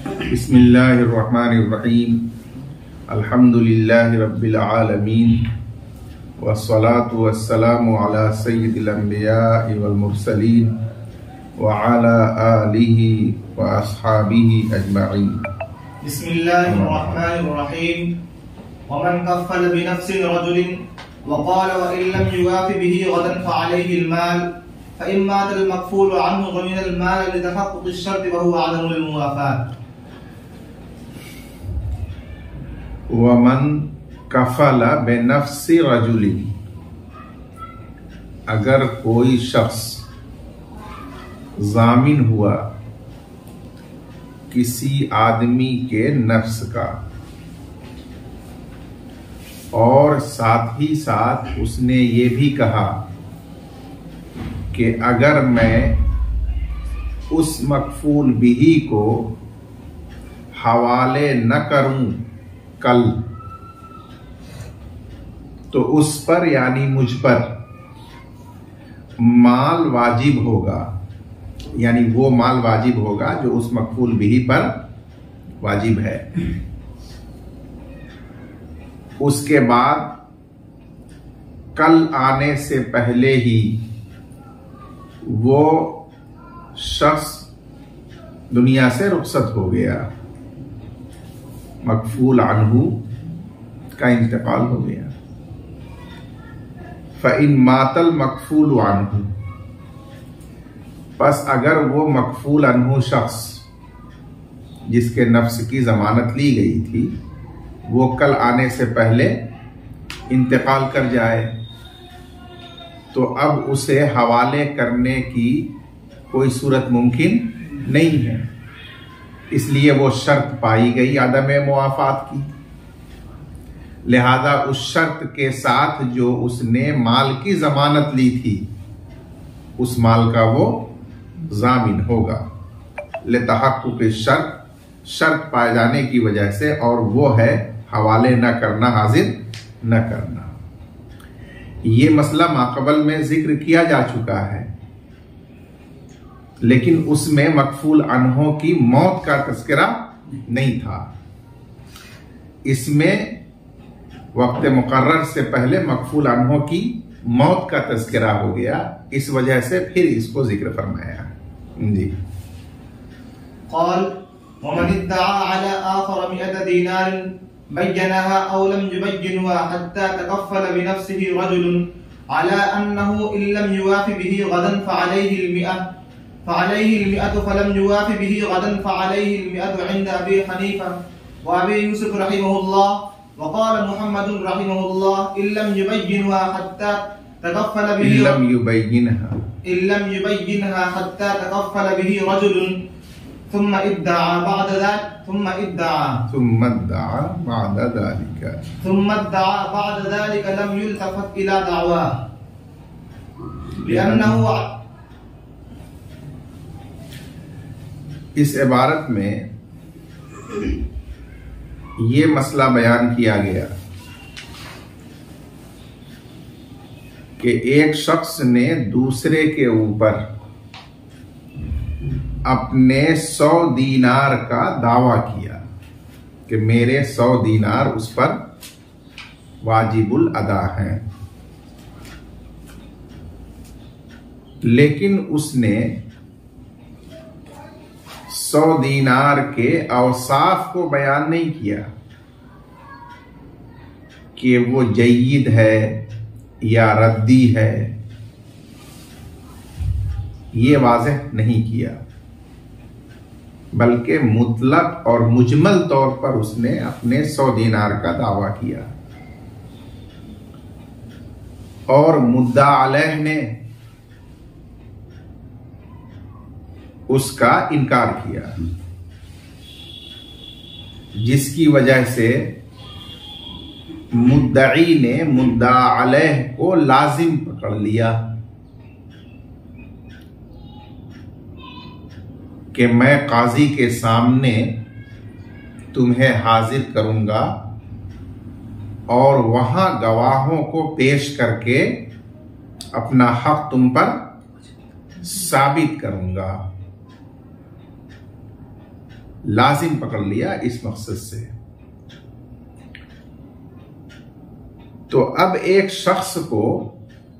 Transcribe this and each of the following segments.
बिस्मिल्लाहिर्रहमानिर्रहीम। अल्हम्दुलिल्लाहि रब्बिल आलमीन वस्सलातु वस्सलामु अला सय्यिदिल अंबिया'i वल मुरसलीन व अला आलिहि व अस्हाबिहि अजमईन। बिस्मिल्लाहिर्रहमानिर्रहीम। वमन कफ़्फ़ल बिनफ्सि रजुलिन वक़ाल व इन लम युवाफ़ि बिही गदन फ़अलैहिल माल फ़इन मातल मक़फ़ूल अन्हु ज़मिनल माल लितहक़्क़ुक़िश शर्त व हुवा अदमुल मुवाफ़ात। वमन कफ़ल बिनफ्सि रजुलिन, अगर कोई शख्स जामिन हुआ किसी आदमी के नफ्स का और साथ ही साथ उसने ये भी कहा कि अगर मैं उस मकफूल बिही को हवाले न करूं कल तो उस पर यानी मुझ पर माल वाजिब होगा, यानी वो माल वाजिब होगा जो उस मकफूल बिही पर वाजिब है। उसके बाद कल आने से पहले ही वो शख्स दुनिया से रुखसत हो गया, मकफूल अन्हु का इंतकाल हो गया। फ़इन मातल मकफूल अन्हु, बस अगर वो मकफूल अन्हु शख्स जिसके नफ्स की जमानत ली गई थी वो कल आने से पहले इंतकाल कर जाए तो अब उसे हवाले करने की कोई सूरत मुमकिन नहीं है, इसलिए वो शर्त पाई गई आदम मुआफात की। लिहाजा उस शर्त के साथ जो उसने माल की जमानत ली थी उस माल का वो जामिन होगा लितहक्कुक़ शर्त पाए जाने की वजह से, और वो है हवाले न करना, हाजिर न करना। ये मसला माक़बल में जिक्र किया जा चुका है, लेकिन उसमें मकफूल अन्हों की मौत का तज़किरा नहीं था। इसमें वक्त मुकर्रर से पहले मकफूल अन्हों की मौत का तज़किरा हो गया, इस वजह से फिर इसको जिक्र फरमाया जी। क़ाल वमन इद्दआ अला आखर मिअत दीनार बय्यनहा औ लम युबय्यिनहा हत्ता तकफ़्फ़ल बिनफ्सिही रजुलुन अला अन्नहु इन लम युवाफ़ि बिही गदन फ़अलैहिल मिअतु फलम युवाफ़ि बिही गदन फ़अलैहिल मिअतु इंद अबी हनीफ़ा व अबी यूसुफ रहिमहुल्लाह व क़ाल मुहम्मदुन रहिमहुल्लाह इन लम युबय्यिनहा हत्ता तकफ़्फ़ल बिही हत्ता तकफ़्फ़ल बिही रजुलुन थुम्मा इद्दआ बअद ज़ालिका लम युल्तफ़त इला दअवा लिअन्नहु। इस इबारत में ये मसला बयान किया गया कि एक शख्स ने दूसरे के ऊपर अपने 100 दीनार का दावा किया कि मेरे 100 दीनार उस पर वाजिबुल अदा हैं, लेकिन उसने 100 दीनार के औसाफ को बयान नहीं किया कि वो जय्यिद है या रद्दी है, ये वाज़ेह नहीं किया, बल्कि मुतलक और मुजमल तौर पर उसने अपने 100 दीनार का दावा किया और मुद्दा अलैह ने उसका इनकार किया, जिसकी वजह से मुद्दई ने मुद्दा अलैह को लाजिम पकड़ लिया कि मैं काजी के सामने तुम्हें हाजिर करूंगा और वहां गवाहों को पेश करके अपना हक तुम पर साबित करूंगा। लाजिम पकड़ लिया इस मकसद से। तो अब एक शख्स को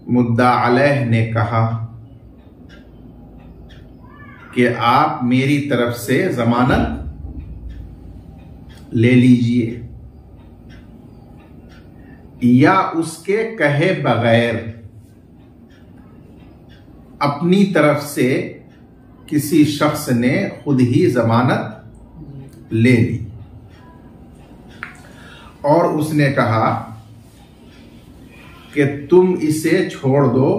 मुद्दा अलैह ने कहा कि आप मेरी तरफ से जमानत ले लीजिए, या उसके कहे बगैर अपनी तरफ से किसी शख्स ने खुद ही जमानत ले ली और उसने कहा कि तुम इसे छोड़ दो,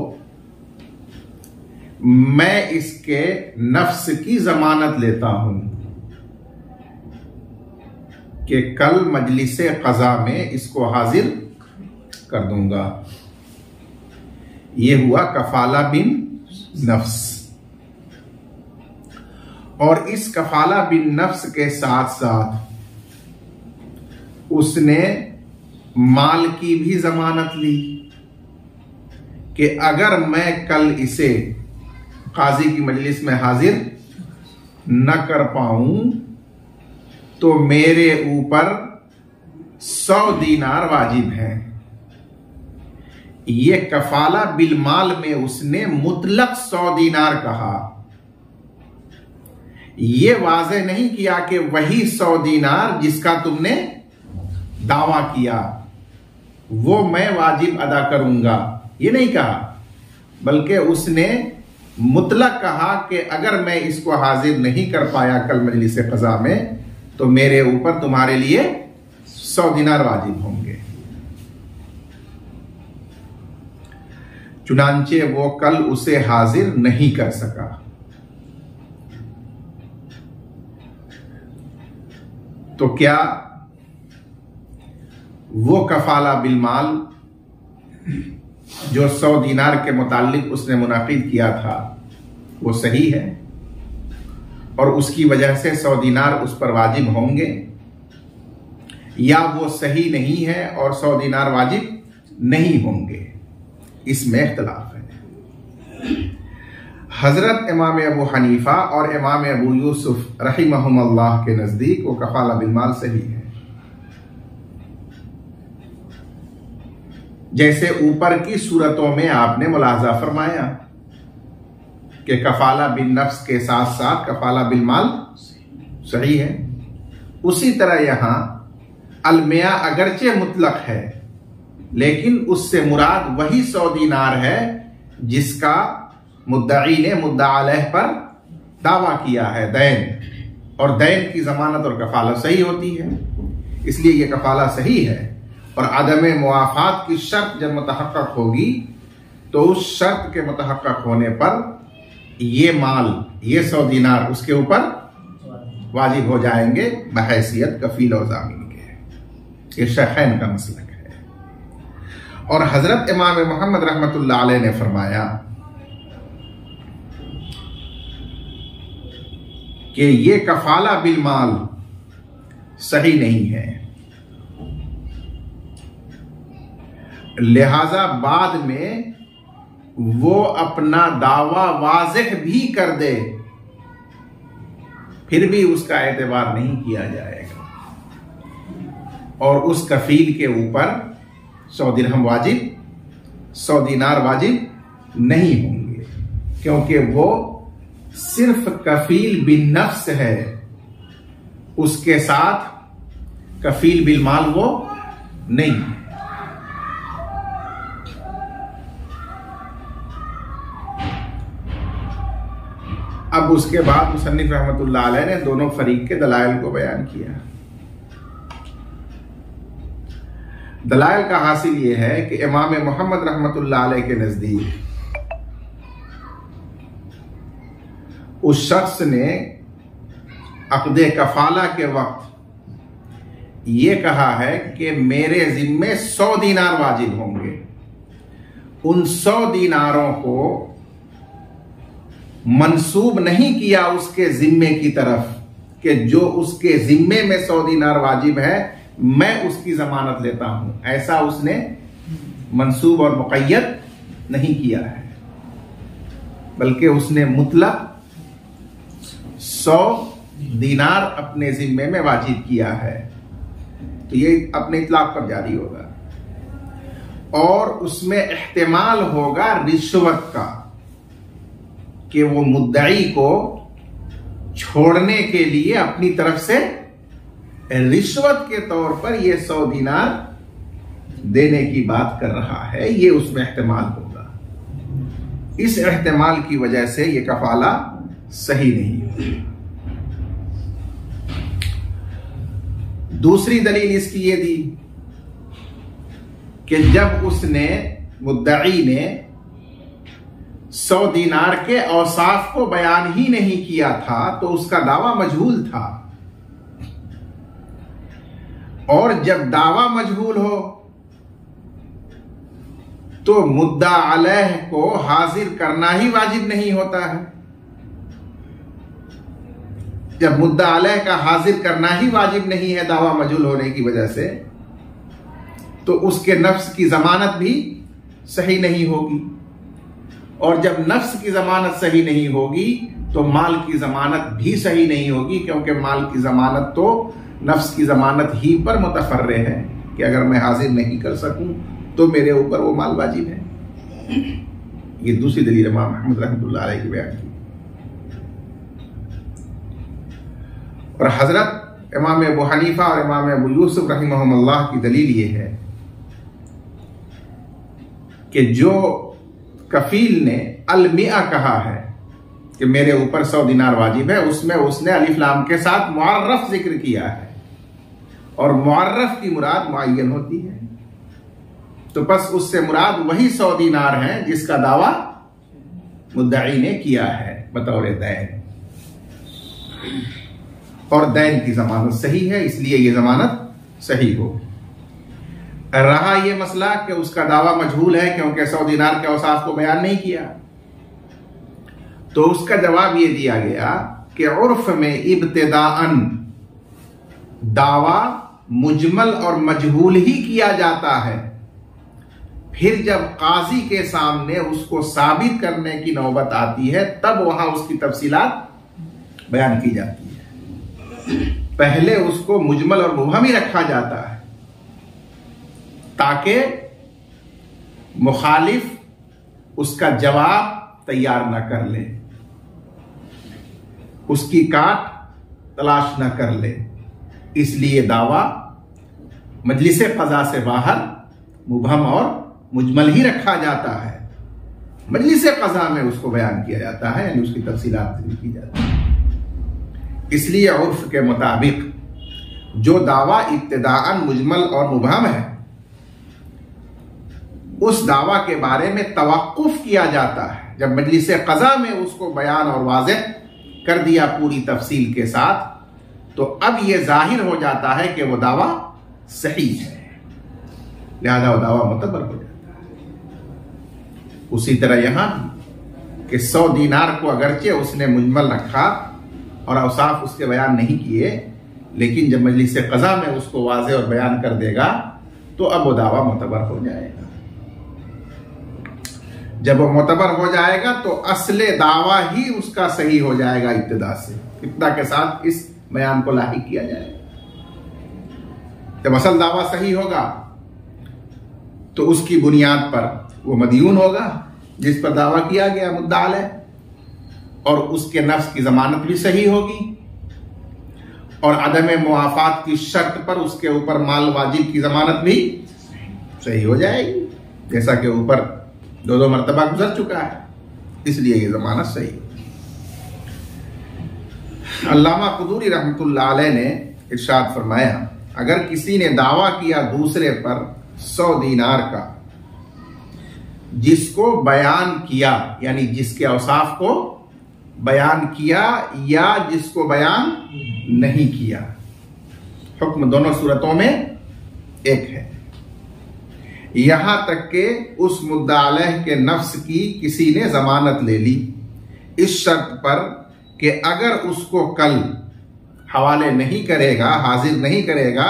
मैं इसके नफ्स की जमानत लेता हूं कि कल मजलिसे क़ज़ा में इसको हाजिर कर दूंगा। यह हुआ कफाला बिन नफ्स। और इस कफाला बिन नफ्स के साथ साथ उसने माल की भी जमानत ली कि अगर मैं कल इसे काजी की मजलिस में हाजिर न कर पाऊं तो मेरे ऊपर 100 दीनार वाजिब है। ये कफाला बिल माल में उसने मुतलक 100 दीनार कहा। ये वाज़ेह नहीं किया कि वही 100 दीनार जिसका तुमने दावा किया वो मैं वाजिब अदा करूंगा, ये नहीं कहा, बल्कि उसने मुतलक कहा कि अगर मैं इसको हाजिर नहीं कर पाया कल मजलिस क़ज़ा में तो मेरे ऊपर तुम्हारे लिए 100 दीनार वाजिब होंगे। चुनांचे वो कल उसे हाजिर नहीं कर सका। तो क्या वो कफाला बिलमाल जो 100 दीनार के मुतालिक उसने मुनाकिद किया था वो सही है और उसकी वजह से 100 दीनार उस पर वाजिब होंगे, या वो सही नहीं है और 100 दीनार वाजिब नहीं होंगे? इसमें इख्तिलाफ है। हजरत इमाम अबू हनीफा और इमाम अबू यूसुफ रहिमहुमुल्लाह के नजदीक वो कफाला बिलमाल सही है। जैसे ऊपर की सूरतों में आपने मुलाजा फरमाया कि कफाला बिन नफ्स के साथ साथ कफाला बिलमाल सही है, उसी तरह यहां अलमिया अगरचे मुतलक है लेकिन उससे मुराद वही 100 दीनार है जिसका मुद्दई ने मुद्दा अलैह पर दावा किया है, दैन, और दैन की जमानत और कफाला सही होती है, इसलिए यह कफाला सही है। और अदम मुआफात की शर्त जब मुतहक्कक होगी तो उस शर्त के मुतहक्कक होने पर ये माल, ये 100 दीनार उसके ऊपर वाजिब हो जाएंगे बहैसियत कफील और जामीन के। ये शेखैन का मसलक है। और हजरत इमाम मोहम्मद रहमतुल्लाह अलैह ने फरमाया कि ये कफाला बिल माल सही नहीं है, लिहाजा बाद में वो अपना दावा वाज़ेह भी कर दे फिर भी उसका एतबार नहीं किया जाएगा और उस कफील के ऊपर 100 दिरहम वाजिब, 100 दीनार वाजिब नहीं होंगे, क्योंकि वो सिर्फ कफील बिन नफ्स है, उसके साथ कफील बिल माल वो नहीं है। अब उसके बाद मुसन्निफ रहमतुल्लाह अलैह ने दोनों फरीक के दलाइल को बयान किया। दलाइल का हासिल यह है कि इमाम मोहम्मद रहमतुल्लाह अलैह के नजदीक उस शख्स ने अक़दे कफाला के वक्त ये कहा है कि मेरे जिम्मे 100 दीनार वाजिब होंगे, उन 100 दीनारों को मंसूब नहीं किया उसके जिम्मे की तरफ कि जो उसके जिम्मे में 100 दीनार वाजिब है मैं उसकी जमानत लेता हूं, ऐसा उसने मंसूब और मुक़य्यद नहीं किया है, बल्कि उसने मुतलक 100 दीनार अपने जिम्मे में वाजिब किया है, तो ये अपने इतलाक पर जारी होगा। और उसमें एहतिमाल होगा रिश्वत का, कि वो मुद्दई को छोड़ने के लिए अपनी तरफ से रिश्वत के तौर पर ये 100 दीनार देने की बात कर रहा है, ये उसमें एहतिमाल होगा। इस एहतिमाल की वजह से ये कफाला सही नहीं होगी। दूसरी दलील इसकी ये दी कि जब उसने मुद्दई ने 100 दीनार के औसाफ को बयान ही नहीं किया था तो उसका दावा मजहूल था, और जब दावा मजहूल हो तो मुद्दा अलैह को हाजिर करना ही वाजिब नहीं होता है। जब मुद्दा अलैह का हाजिर करना ही वाजिब नहीं है दावा मजहूल होने की वजह से, तो उसके नफ्स की जमानत भी सही नहीं होगी, और जब नफ्स की जमानत सही नहीं होगी तो माल की जमानत भी सही नहीं होगी, क्योंकि माल की जमानत तो नफ्स की जमानत ही पर मुतफर्रे है कि अगर मैं हाजिर नहीं कर सकूं तो मेरे ऊपर वो माल वाजिब है। ये दूसरी दलील इमाम अहमद रहमतुल्लाह अलैह की बयान की। और हजरत इमाम अबू हनीफा और इमाम अबू यूसुफ रहमहुल्लाह की दलील ये है कि जो कफील ने अलमिया कहा है कि मेरे ऊपर 100 दीनार वाजिब है, उसमें उसने अलिफ लाम के साथ मुअर्रफ जिक्र किया है, और मुअर्रफ की मुराद मुअय्यन होती है। तो बस उससे मुराद वही 100 दीनार है जिसका दावा मुद्दई ने किया है बतौर दैन, और दैन की जमानत सही है, इसलिए ये जमानत सही हो। रहा ये मसला कि उसका दावा मजहूल है क्योंकि 100 दीनार के औसाफ को बयान नहीं किया, तो उसका जवाब ये दिया गया कि उर्फ में इब्तिदाअन दावा मुजमल और मजहूल ही किया जाता है, फिर जब काजी के सामने उसको साबित करने की नौबत आती है तब वहां उसकी तफसीलात बयान की जाती है। पहले उसको मुजमल और मुबहम ही रखा जाता है ताकि मुखालिफ उसका जवाब तैयार न कर ले, उसकी काट तलाश न कर ले। इसलिए दावा मजलिस क़ज़ा से बाहर मुबहम और मुजमल ही रखा जाता है, मजलिस क़ज़ा में उसको बयान किया जाता है, यानी उसकी तफसीलात की जाती है। इसलिए उर्फ के मुताबिक जो दावा इब्तिदाअन मुजमल और मुबहम है उस दावा के बारे में तवक्कुफ किया जाता है। जब मजलिस क़ज़ा में उसको बयान और वाज़ेह कर दिया पूरी तफसील के साथ, तो अब यह जाहिर हो जाता है कि वो दावा सही है, लिहाजा वो दावा मुतबर हो जाता है। उसी तरह यहां कि 100 दीनार को अगरचे उसने मुजमल रखा और औसाफ उसके बयान नहीं किए, लेकिन जब मजलिस क़ज़ा में उसको वाज़ेह और बयान कर देगा तो अब वो दावा मुतबर हो जाएगा। जब वो मुतबर हो जाएगा तो असले दावा ही उसका सही हो जाएगा, इब्तिदा से इब्तिदा के साथ इस बयान को लाहिक किया जाएगा। जब असल दावा सही होगा तो उसकी बुनियाद पर वो मदयून होगा जिस पर दावा किया गया मुद्दा अलैह, और उसके नफ्स की जमानत भी सही होगी, और अदम मुआफात की शर्त पर उसके ऊपर माल वाजिब की जमानत भी सही हो जाएगी, जैसा कि ऊपर 2 मरतबा गुजर चुका है। इसलिए ये जमानत सही है। अल्लामा क़ुदूरी रहमतुल्लाह अलैह ने इरशाद फरमाया, अगर किसी ने दावा किया दूसरे पर 100 दीनार का, जिसको बयान किया यानी जिसके औसाफ को बयान किया या जिसको बयान नहीं किया, हुक्म दोनों सूरतों में एक है। यहां तक कि उस मुद्दा अलैह के नफ्स की किसी ने जमानत ले ली इस शर्त पर कि अगर उसको कल हवाले नहीं करेगा, हाजिर नहीं करेगा,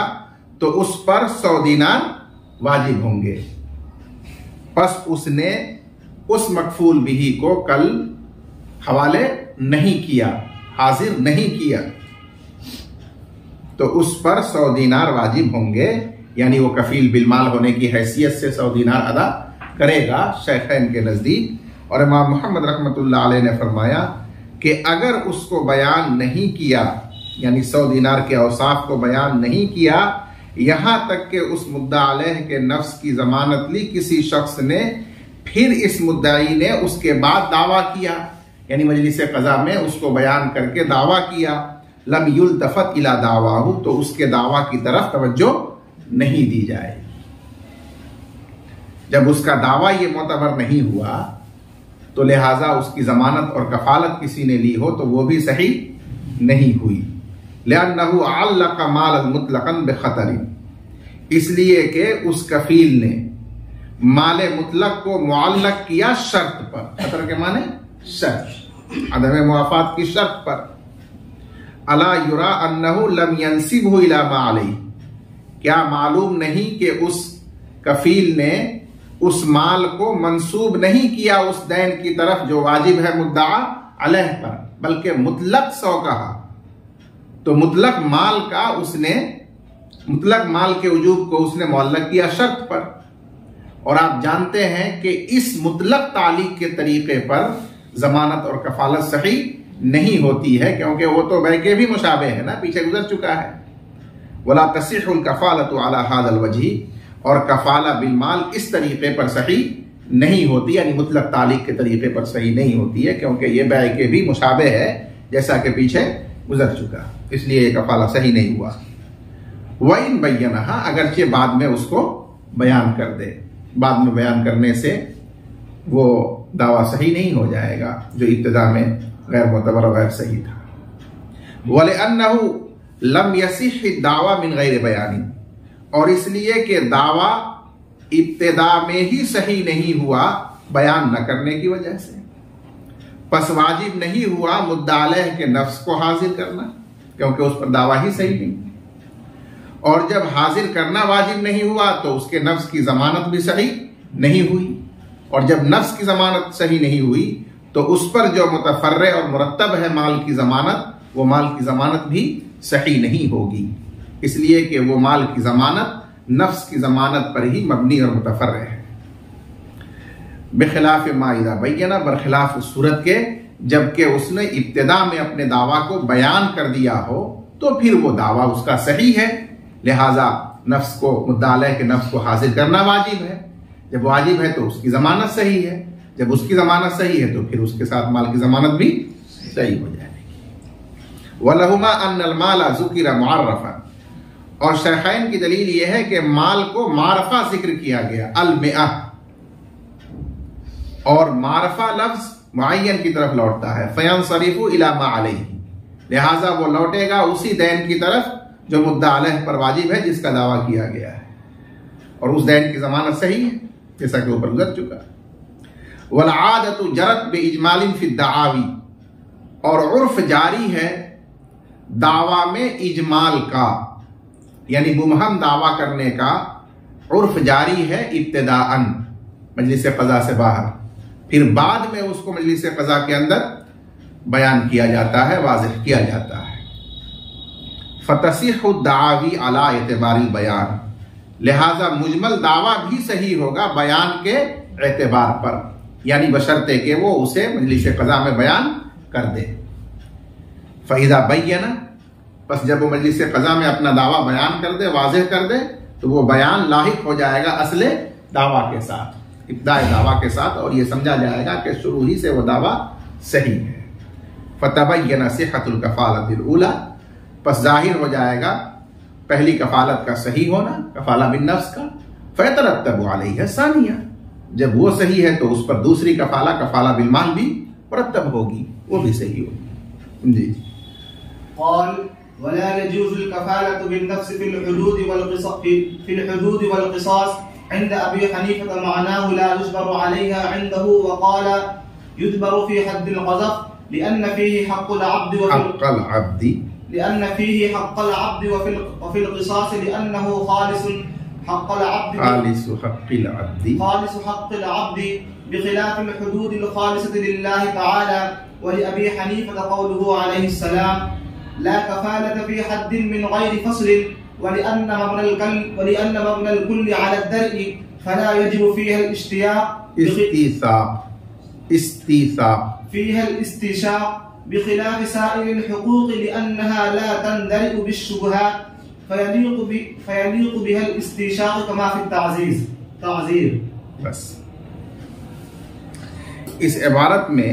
तो उस पर 100 दीनार वाजिब होंगे। बस उसने उस मकफूल बिही को कल हवाले नहीं किया, हाजिर नहीं किया, तो उस पर 100 दीनार वाजिब होंगे, यानी वो कफील बिलमाल होने की हैसियत से 100 दीनार अदा करेगा शेखैन के नजदीक। और इमाम मोहम्मद रहमतुल्लाह अलैह ने फरमाया कि अगर उसको बयान नहीं किया, यानी 100 दीनार के औसाफ को बयान नहीं किया, यहां तक कि उस मुद्दा अलैह के नफ्स की जमानत ली किसी शख्स ने, फिर इस मुद्दाई ने उसके बाद दावा किया, यानी मजलिस क़ज़ा में उसको बयान करके दावा किया, लम युल्तफत इला दावाहु, तो उसके दावा की तरफ तवज्जो नहीं दी जाएगी। जब उसका दावा ये मोतबर नहीं हुआ तो लिहाजा उसकी जमानत और कफालत किसी ने ली हो तो वो भी सही नहीं हुई। लिअन्नहु अल्लक़ माल मुतलक़न बिख़तरिन, इसलिए कि उस कफील ने माले मुतलक को मुअल्लक़ किया शर्त पर। खतर के माने शर्त, अदम मुआफ़ात की शर्त पर। अला युरा अन्नहु लम यंसिबहु इला मा अलैहि, क्या मालूम नहीं कि उस कफील ने उस माल को मंसूब नहीं किया उस दैन की तरफ जो वाजिब है मुद्दा अलैह पर, बल्कि मुतलक 100 कहा। तो मुतलक माल का उसने, मुतलक माल के वजूब को उसने मुअल्लक़ किया शर्त पर। और आप जानते हैं कि इस मुतलक तालीक के तरीके पर जमानत और कफालत सही नहीं होती है, क्योंकि वो तो बै के भी मुशाबे है ना, पीछे गुजर चुका है। वला तसिहुल कफालतु अला हादल वजही, और कफाला बिलमाल इस तरीके पर सही नहीं होती, यानी मुतलक तालीक के तरीके पर सही नहीं होती है, क्योंकि ये बै के भी मुशाबे है जैसा कि पीछे गुजर चुका, इसलिए ये कफाला सही नहीं हुआ। वइन बय्यनहा, अगरचे बाद में उसको बयान कर दे, बाद में बयान करने से वो दावा सही नहीं हो जाएगा जो इब्तिदा में गैर मुतबर और गैर सही था। वलिअन्नहु लम यसिह दावा मिन गैर बयानी, और इसलिए कि दावा इब्तिदा में ही सही नहीं हुआ बयान न करने की वजह से। पस वाजिब नहीं हुआ मुद्दा अलैह के नफ्स को हाजिर करना, क्योंकि उस पर दावा ही सही नहीं। और जब हाजिर करना वाजिब नहीं हुआ तो उसके नफ्स की जमानत भी सही नहीं हुई, और जब नफ्स की जमानत सही नहीं हुई तो उस पर जो मुतफर्रे और मुरत्तब है माल की जमानत, वो माल की जमानत भी सही नहीं होगी, इसलिए कि वो माल की जमानत नफ्स की जमानत पर ही मबनी और मुतफर्रे है। बेखिलाफ माइदा बैयना, बरखिलाफ उस सूरत के जबकि उसने इब्तिदा में अपने दावा को बयान कर दिया हो, तो फिर वो दावा उसका सही है, लिहाजा नफ्स को, मुद्दा अलैह के नफ्स को हाजिर करना वाजिब है। जब वाजिब है तो उसकी जमानत सही है, जब उसकी जमानत सही है तो फिर उसके साथ माल की जमानत भी सही हो जाएगी। वलहुमा अन्नल माला ज़ुकिरा मुअर्रफन, और शेखैन की दलील यह है कि माल को मारफा जिक्र किया गया, अल-मिआ, और मारफा लफ्ज मुअय्यन की तरफ लौटता है, फयंसरिफु इला मा अलैहि, लिहाजा वो लौटेगा उसी दैन की तरफ जो मुद्दा अलैह पर वाजिब है जिसका दावा किया गया है, और उस दैन की जमानत सही है जैसा कि ऊपर गुजर चुका। वल आदतु जरत बिइजमालिन फी दाआवी, और उर्फ जारी है दावा में इजमाल का, यानी मुबहम दावा करने का उर्फ जारी है इब्तिदाअन मजलिस क़ज़ा से बाहर, फिर बाद में उसको मजलिस क़ज़ा के अंदर बयान किया जाता है, वाज़िह किया जाता है। फतसिहु दावी अला एतबारिल बयान, लिहाजा मुजमल दावा भी सही होगा बयान के एतबार पर, यानी बशर्ते के वो उसे मजलिस क़ज़ा में बयान कर दे। फ़इज़ा बय्यना, बस जब वो मजलिस क़ज़ा में अपना दावा बयान कर दे, वाज़ेह कर दे, तो वो बयान लाहिक हो जाएगा असले दावा के साथ, इब्तिदाई दावा के साथ, और ये समझा जाएगा कि शुरू ही से वो दावा सही है। फ़तबय्यना सिहतुल कफ़ालतिल ऊला, बस जाहिर हो जाएगा पहली कफालत का सही होना, कफाला बिन नफ्स का। फ़यतरत्तबु अलैहा सानिया, जब वो सही है तो उस पर दूसरी कफाला, कफाला बिल माल भी मुरत्तब होगी, वो भी सही होगी। जी। क़ाल वला यजूज़ुल कफ़ालतु बिन नफ्स फिल हुदूद वल क़िसास इंद अबी हनीफा मअनाहु ला युजबरु अलैहा इंदहु व क़ाल युजबरु फी हद्दिल क़ज़फ़ लिअन्न फीही हक़्क़ुल अब्द लिअन्न फीही हक़्क़ल अब्द व फिल क़िसास लिअन्नहु ख़ालिसु हक़्क़ल अब्द बिख़िलाफ़िल हुदूदिल ख़ालिसति लिल्लाहि तआला व लिअबी हनीफा क़ौलुहु अलैहि सलाम ला कफालत फी हद्दिन मिन गैरि फस्ल वलिअन्न मबना अल-कुल्ल अला अद-दर'i फला यजिब फीहा al-इश्तियाक फीहा al-इस्तिशाक बिखिलाफ साइर al-हुकूक लिअन्नहा ला तंदर'u बिश-शुबहात फयलीक बिहा al-इस्तिशाक कमा फी ताज़ीर। बस इस इबारत में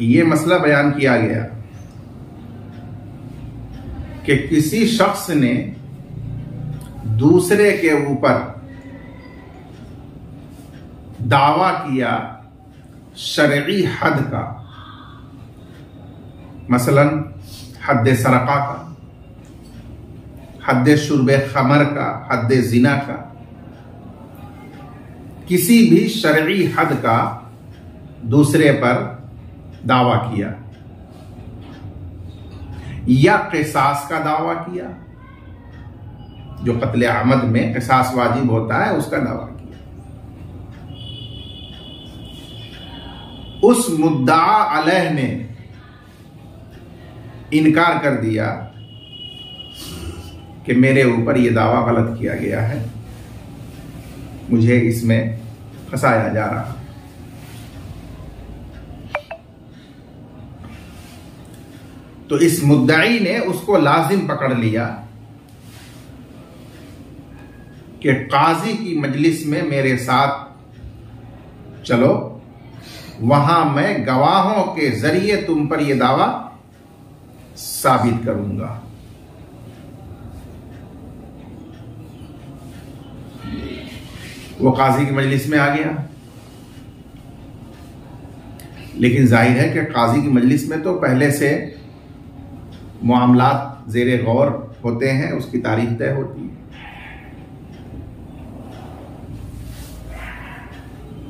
ये मसला बयान किया गया कि किसी शख्स ने दूसरे के ऊपर दावा किया शरई हद का, मसलन हद सरका का, हद शुर्ब खमर का, हद जिना का, किसी भी शरई हद का दूसरे पर दावा किया या क़िसास का दावा किया, जो कत्ल आमद में क़िसास वाजिब होता है उसका दावा किया। उस मुद्दा अलैह ने इनकार कर दिया कि मेरे ऊपर यह दावा गलत किया गया है, मुझे इसमें फंसाया जा रहा। तो इस मुद्दई ने उसको लाजिम पकड़ लिया कि काजी की मजलिस में मेरे साथ चलो, वहां मैं गवाहों के जरिए तुम पर यह दावा साबित करूंगा। वो काजी की मजलिस में आ गया, लेकिन जाहिर है कि काजी की मजलिस में तो पहले से मामलात ज़ेरे गौर होते हैं, उसकी तारीख तय होती है।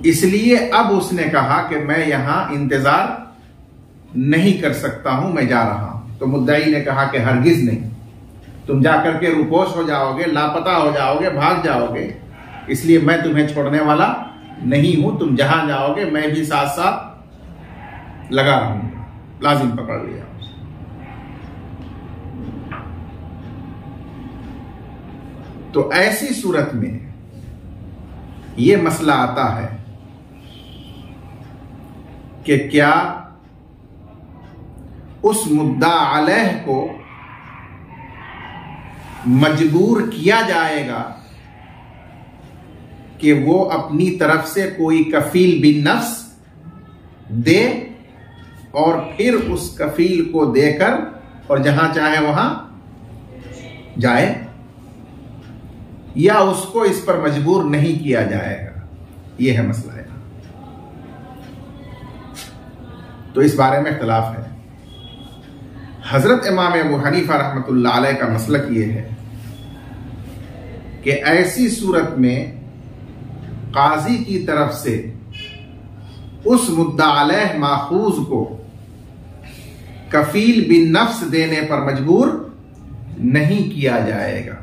इसलिए अब उसने कहा कि मैं यहां इंतजार नहीं कर सकता हूं, मैं जा रहा हूं। तो मुद्दई ने कहा कि हरगिज नहीं, तुम जाकर के रुपोश हो जाओगे, लापता हो जाओगे, भाग जाओगे, इसलिए मैं तुम्हें छोड़ने वाला नहीं हूं। तुम जहां जाओगे मैं भी साथ साथ लगा रहूंगा। लाजिम पकड़ लिया। तो ऐसी सूरत में यह मसला आता है कि क्या उस मुद्दा अलैह को मजबूर किया जाएगा कि वो अपनी तरफ से कोई कफील बिन नफ्स दे और फिर उस कफील को देकर और जहां चाहे वहां जाए, या उसको इस पर मजबूर नहीं किया जाएगा? यह है मसला है। तो इस बारे में इख्तिलाफ है। हजरत इमाम अबू हनीफा रहमतुल्लाह अलैह का मसलक यह है कि ऐसी सूरत में काजी की तरफ से उस मुद्दा अलैह माखूज को कफील बिन नफ्स देने पर मजबूर नहीं किया जाएगा,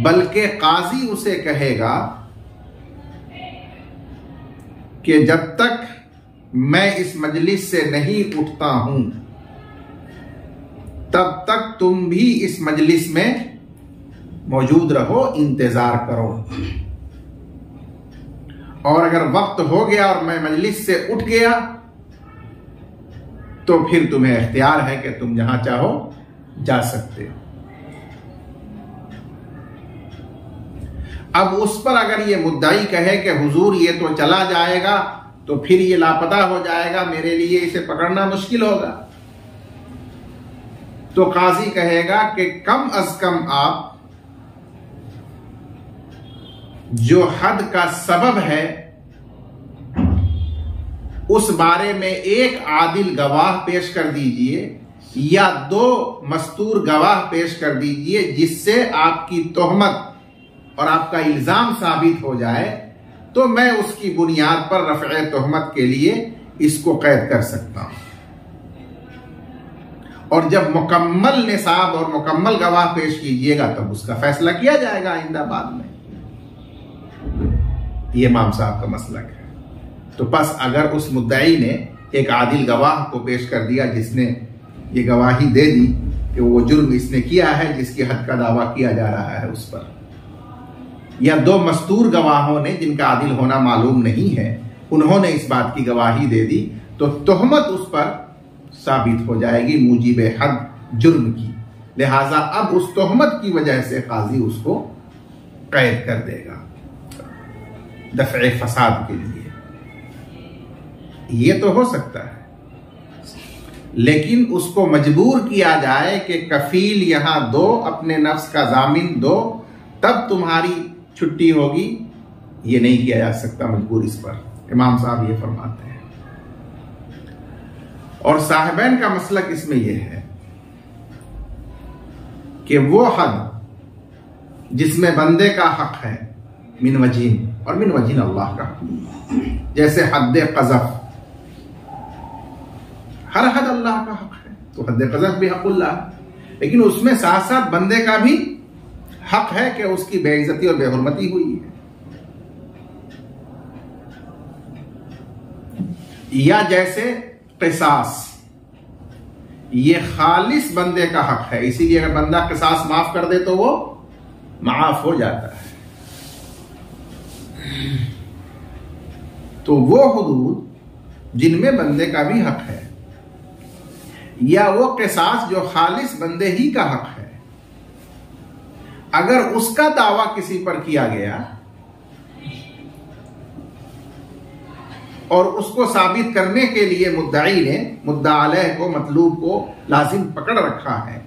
बल्कि काजी उसे कहेगा कि जब तक मैं इस मजलिस से नहीं उठता हूं तब तक तुम भी इस मजलिस में मौजूद रहो, इंतजार करो, और अगर वक्त हो गया और मैं मजलिस से उठ गया तो फिर तुम्हें इख्तियार है कि तुम जहां चाहो जा सकते हो। अब उस पर अगर ये मुद्दाई कहे कि हुजूर ये तो चला जाएगा तो फिर ये लापता हो जाएगा, मेरे लिए इसे पकड़ना मुश्किल होगा, तो काजी कहेगा कि कम अज कम आप जो हद का सबब है उस बारे में एक आदिल गवाह पेश कर दीजिए या दो मस्तूर गवाह पेश कर दीजिए जिससे आपकी तोहमत और आपका इल्जाम साबित हो जाए, तो मैं उसकी बुनियाद पर रफ़े तोहमत के लिए इसको कैद कर सकता हूं। और जब मुकम्मल निसाब और मुकम्मल गवाह पेश कीजिएगा तब उसका फैसला किया जाएगा आइंदा बाद में। ये इमाम साहब का मसलक है। तो बस अगर उस मुद्दई ने एक आदिल गवाह को पेश कर दिया जिसने ये गवाही दे दी कि वो जुर्म इसने किया है जिसकी हद का दावा किया जा रहा है उस पर, या 2 मस्तूर गवाहों ने जिनका आदिल होना मालूम नहीं है उन्होंने इस बात की गवाही दे दी, तो तोहमत उस पर साबित हो जाएगी मूजिब हद जुर्म की। लिहाजा अब उस तोहमत की वजह से काजी उसको कैद कर देगा दफ़े फसाद के लिए। ये तो हो सकता है, लेकिन उसको मजबूर किया जाए कि कफील यहां दो, अपने नफ्स का जामिन दो, तब तुम्हारी छुट्टी होगी, ये नहीं किया जा सकता मजबूर इस पर। इमाम साहब ये फरमाते हैं। और साहिबैन का मसलक इसमें यह है कि वो हद जिसमें बंदे का हक है मिन वजीन, और मिन वजीन अल्लाह का, जैसे हद क़ज़फ़, हर हद अल्लाह का हक है, तो हद क़ज़फ़ भी हक़ुल्लाह है, लेकिन उसमें साथ साथ बंदे का भी हक है कि उसकी बेइज्जती और बेहुरमती हुई है। या जैसे क़िसास, ये खालिस बंदे का हक है, इसीलिए अगर बंदा क़िसास माफ कर दे तो वो माफ हो जाता है। तो वो हुदूद जिनमें बंदे का भी हक है, या वो क़िसास जो खालिस बंदे ही का हक है, अगर उसका दावा किसी पर किया गया और उसको साबित करने के लिए मुद्दाई ने मुद्दा अलैह को, मतलूब को लाजिम पकड़ रखा है,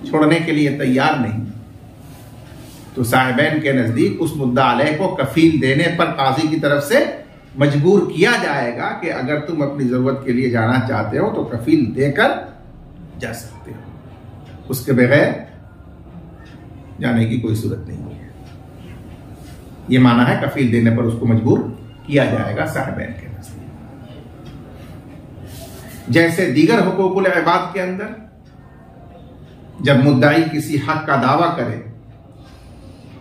छोड़ने के लिए तैयार नहीं, तो साहिबैन के नजदीक उस मुद्दा अलैह को कफील देने पर काजी की तरफ से मजबूर किया जाएगा कि अगर तुम अपनी जरूरत के लिए जाना चाहते हो तो कफील देकर जा सकते हो, उसके बगैर जाने की कोई सूरत नहीं है। यह माना है कफील देने पर उसको मजबूर किया जाएगा साहिबैन के नजदीक। जैसे दीगर हुकूकुल इबाद के अंदर जब मुद्दाई किसी हक का दावा करे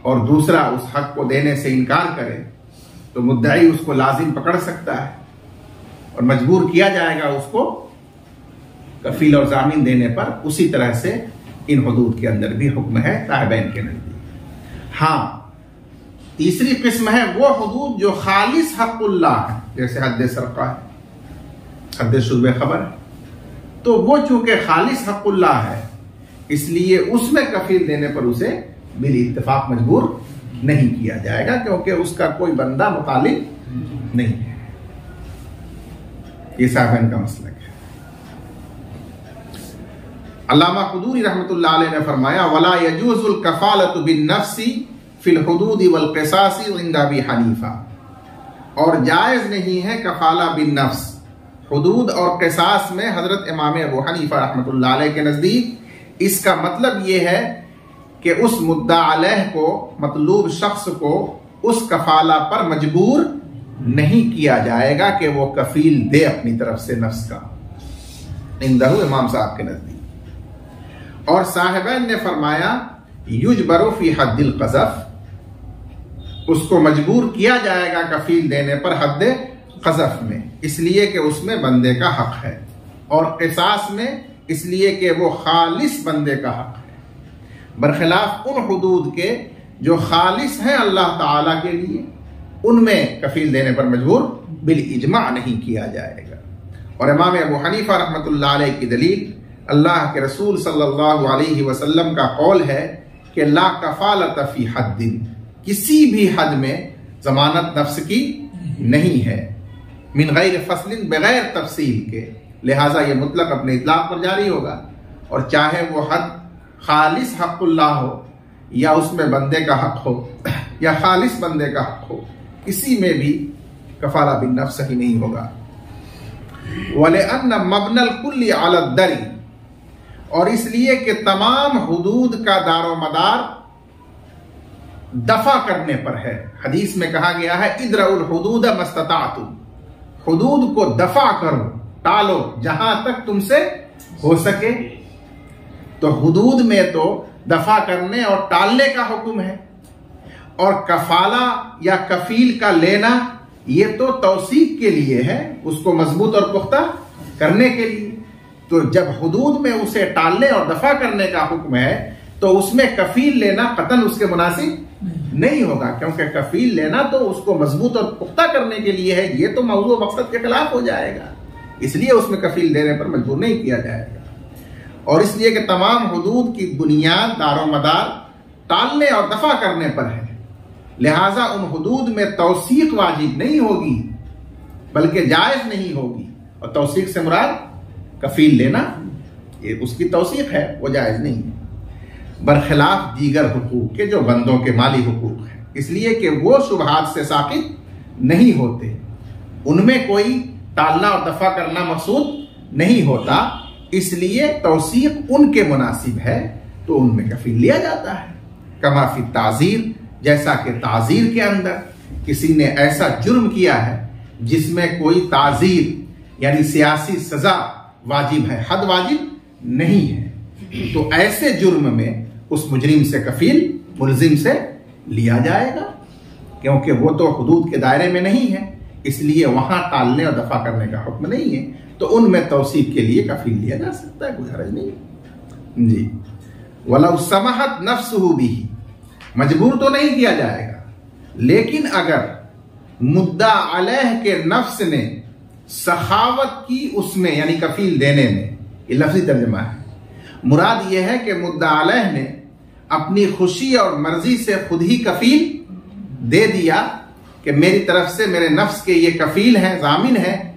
और दूसरा उस हक को देने से इनकार करे, तो मुद्दाई उसको लाजिम पकड़ सकता है और मजबूर किया जाएगा उसको कफील और जामीन देने पर। उसी तरह से इन हुदूद के अंदर भी हुक्म है साहिबैन के नजदीक। हाँ, तीसरी किस्म है वो हुदूद जो खालिस हक़ुल्लाह है, जैसे हद सरक़ा है, हद शुर्ब खबर है, तो वो चूंकि खालिस हक़ुल्लाह है इसलिए उसमें कफील देने पर उसे बिल इत्तिफाक मजबूर नहीं किया जाएगा, क्योंकि उसका कोई बंदा मुतालिब नहीं है। ये साहिबैन का मसलक है। अल्लामा क़ुदूरी रहमतुल्लाह अलैह ने फरमाया, वला यजूज़ुल कफ़ालतु बिन नफ्सी फिल हुदूदी वल क़िसासी इंदा अबी हनीफा, और जायज नहीं है कफाला बिन नफ्स, हुदूद और क़िसास में हजरत इमाम अबू हनीफा रहमतुल्लाह अलैह के नजदीक इसका मतलब यह है कि उस मुद्दा अलैह को, मतलूब शख्स को उस कफाला पर मजबूर नहीं किया जाएगा कि वो कफील दे अपनी तरफ से नफ्स का, इंदहु इमाम साहब के नजदीक। और साहिबैन ने फरमाया युजबरु फी हद्दिल क़ज़फ़, उसको मजबूर किया जाएगा कफील देने पर हद क़ज़फ़ में, इसलिए कि उसमें बंदे का हक है, और क़िसास में इसलिए कि वो खालिस बंदे का हक है, बरखिलाफ उन हुदूद के जो खालिस हैं अल्लाह ताला के लिए, उनमें कफील देने पर मजबूर बिल इजमा नहीं किया जाएगा। और इमाम अबू हनीफा रहमतुल्लाह अलैह की दलील अल्लाह के रसूल सल्लल्लाहु अलैहि वसल्लम का कौल है कि ला कफालत फी हद्दिन, किसी भी हद में जमानत नफ्स की नहीं है, मिन गैर फसलिन, बगैर तफसील के, लिहाजा ये मुतलक अपने इतलाक पर जारी होगा। और चाहे वो हद खालिस हक़ुल्लाह हो या उसमें बंदे का हक हो या खालिस बंदे का हक हो, किसी में भी कफाला बिन नफ्स ही नहीं होगा। वले अन्न मबनल कुल्ली अला दरी, और इसलिए कि तमाम हुदूद का दारो मदार दफा करने पर है। हदीस में कहा गया है इद्रउल हुदूद मस्ततातुम, हुदूद को दफा करो, टालो जहां तक तुमसे हो सके। तो हुदूद में तो दफा करने और टालने का हुक्म है, और कफाला या कफील का लेना ये तो तौसीक के लिए है, उसको मजबूत और पुख्ता करने के लिए। तो जब हुदूद में उसे टालने और दफा करने का हुक्म है तो उसमें कफील लेना कतन उसके मुनासिब नहीं होगा, क्योंकि कफील लेना तो उसको मजबूत और पुख्ता करने के लिए है, ये तो मौजूद मकसद के खिलाफ हो जाएगा, इसलिए उसमें कफील देने पर मजबूर नहीं किया जाएगा। और इसलिए कि तमाम हुदूद की बुनियाद दारोमदार टालने और दफा करने पर है, लिहाजा उन हुदूद में तौसीक वाजिब नहीं होगी बल्कि जायज नहीं होगी। और तौसीक से मुराद कफील लेना, ये उसकी तौसीक है, वो जायज नहीं है, बरखिलाफ दीगर हुकूक के जो बंदों के माली हुकूक हैं, इसलिए कि वो शुबहात से साकित नहीं होते, उनमें कोई टालना और दफा करना मकसूद नहीं होता, इसलिए तौसीक उनके मुनासिब है तो उनमें कफील लिया जाता है। कमाफी ताजीर, जैसा कि ताजीर के अंदर किसी ने ऐसा जुर्म किया है जिसमें कोई ताजीर यानी सियासी सजा वाजिब है, हद वाजिब नहीं है, तो ऐसे जुर्म में उस मुजरिम से कफील मुलजिम से लिया जाएगा, क्योंकि वो तो हुदूद के दायरे में नहीं है, इसलिए वहां टालने और दफा करने का हुक्म नहीं है, तो उनमें तौसीक के लिए कफील लिया जा सकता है, कोई हर्ज नहीं जी। वलौ समहत नफ्सुहु बिही, मजबूर तो नहीं किया जाएगा, लेकिन अगर मुद्दा अलैह के नफ्स ने सखावत की उसमें यानी कफील देने में, ये लफ्जी तर्जुमा है, मुराद यह है कि मुद्दा अलैह ने अपनी खुशी और मर्जी से खुद ही कफील दे दिया कि मेरी तरफ से मेरे नफ्स के ये कफील हैं, जामिन हैं,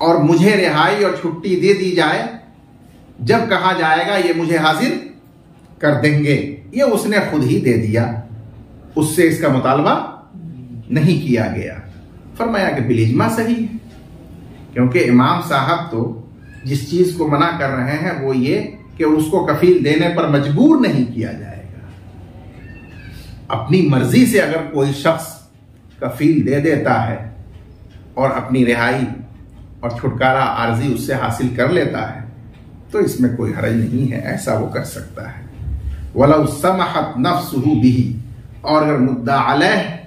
और मुझे रिहाई और छुट्टी दे दी जाए, जब कहा जाएगा ये मुझे हाजिर कर देंगे, ये उसने खुद ही दे दिया, उससे इसका मुतालबा नहीं किया गया। फरमाया कि बिलिज्मा सही है, क्योंकि इमाम साहब तो जिस चीज को मना कर रहे हैं वो ये कि उसको कफील देने पर मजबूर नहीं किया जाएगा। अपनी मर्जी से अगर कोई शख्स कफील दे देता है और अपनी रिहाई और छुटकारा आर्जी उससे हासिल कर लेता है तो इसमें कोई हरज नहीं है, ऐसा वो कर सकता है। वलौ समहत नफ्सुहु बिही, और अगर मुद्दा अलैह